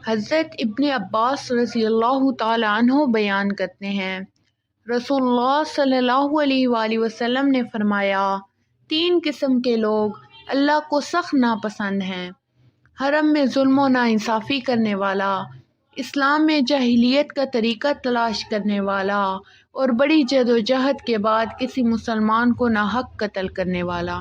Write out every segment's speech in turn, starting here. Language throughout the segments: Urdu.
حضرت ابن عباس رضی اللہ تعالیٰ عنہ بیان کرتے ہیں، رسول اللہ صلی اللہ علیہ وآلہ وسلم نے فرمایا، 3 قسم کے لوگ اللہ کو سخت ناپسند ہیں: حرم میں ظلم و ناانصافی کرنے والا، اسلام میں جاہلیت کا طریقہ تلاش کرنے والا، اور بڑی جدوجہد کے بعد کسی مسلمان کو ناحق قتل کرنے والا۔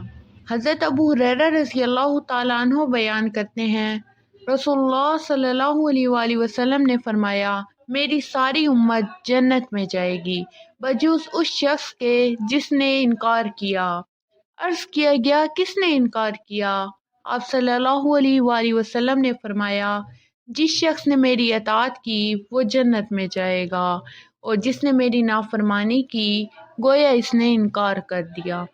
حضرت ابو ہریرہ رضی اللہ تعالیٰ عنہ بیان کرتے ہیں، رسول اللہ صلی اللہ علیہ وآلہ وسلم نے فرمایا، میری ساری امت جنت میں جائے گی بجز اس شخص کے جس نے انکار کیا۔ عرض کیا گیا، کس نے انکار کیا؟ آپ صلی اللہ علیہ وآلہ وسلم نے فرمایا، جس شخص نے میری اطاعت کی وہ جنت میں جائے گا، اور جس نے میری نافرمانی کی گویا اس نے انکار کر دیا۔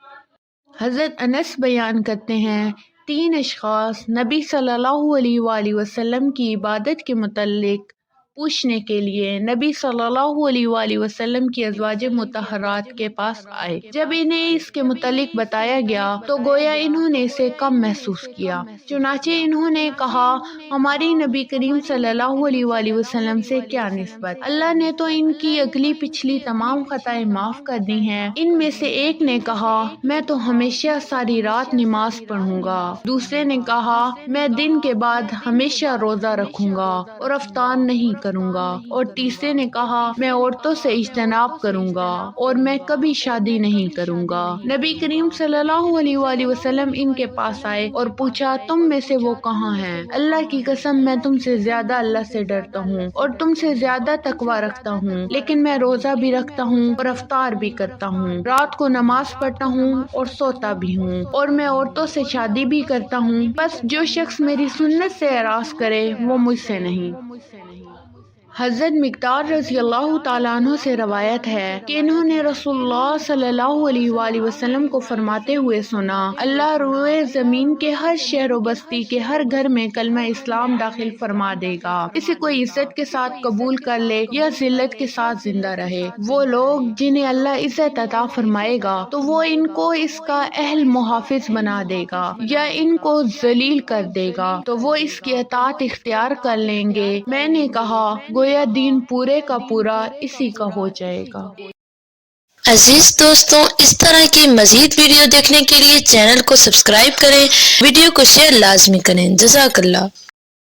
حضرت انس بیان کرتے ہیں، 3 اشخاص نبی صلی اللہ علیہ وآلہ وسلم کی عبادت کے متعلق پوچھنے کے لیے نبی صلی اللہ علیہ وآلہ وسلم کی ازواج مطہرات کے پاس آئے۔ جب انہیں اس کے متعلق بتایا گیا تو گویا انہوں نے اسے کم محسوس کیا، چنانچہ انہوں نے کہا، ہماری نبی کریم صلی اللہ علیہ وآلہ وسلم سے کیا نسبت؟ اللہ نے تو ان کی اگلی پچھلی تمام خطائیں معاف کر دی ہیں۔ ان میں سے ایک نے کہا، میں تو ہمیشہ ساری رات نماز پڑھوں گا۔ دوسرے نے کہا، میں دن کے بعد ہمیشہ روزہ رکھوں گا اور افطار نہیں کروں گا، اور تیسرے نے کہا، میں عورتوں سے اجتناب کروں گا اور میں کبھی شادی نہیں کروں گا۔ نبی کریم صلی اللہ علیہ وآلہ وسلم ان کے پاس آئے اور پوچھا، تم میں سے وہ کہاں ہیں؟ اللہ کی قسم میں تم سے زیادہ اللہ سے ڈرتا ہوں اور تم سے زیادہ تقوی رکھتا ہوں، لیکن میں روزہ بھی رکھتا ہوں اور افطار بھی کرتا ہوں، رات کو نماز پڑھتا ہوں اور سوتا بھی ہوں، اور میں عورتوں سے شادی بھی کرتا ہوں، بس جو شخص میری سنت سے اعراض کرے وہ مجھ سے نہیں۔ حضرت مقدار رضی اللہ تعالیٰ عنہ سے روایت ہے کہ انہوں نے رسول اللہ صلی اللہ علیہ وآلہ وسلم کو فرماتے ہوئے سنا، اللہ روئے زمین کے ہر شہر و بستی کے ہر گھر میں کلمہ اسلام داخل فرما دے گا، اسے کوئی عزت کے ساتھ قبول کر لے یا ذلت کے ساتھ زندہ رہے۔ وہ لوگ جنہیں اللہ عزت عطا فرمائے گا تو وہ ان کو اس کا اہل محافظ بنا دے گا، یا ان کو ذلیل کر دے گا تو وہ اس کی اطاعت اختیار کر لیں گے۔ میں نے کہا، گویا دین پورے کا پورا اسی کا ہو جائے گا۔ عزیز دوستوں، اس طرح کی مزید ویڈیو دیکھنے کے لیے چینل کو سبسکرائب کریں، ویڈیو کو شیئر لازمی کریں۔ جزاک اللہ۔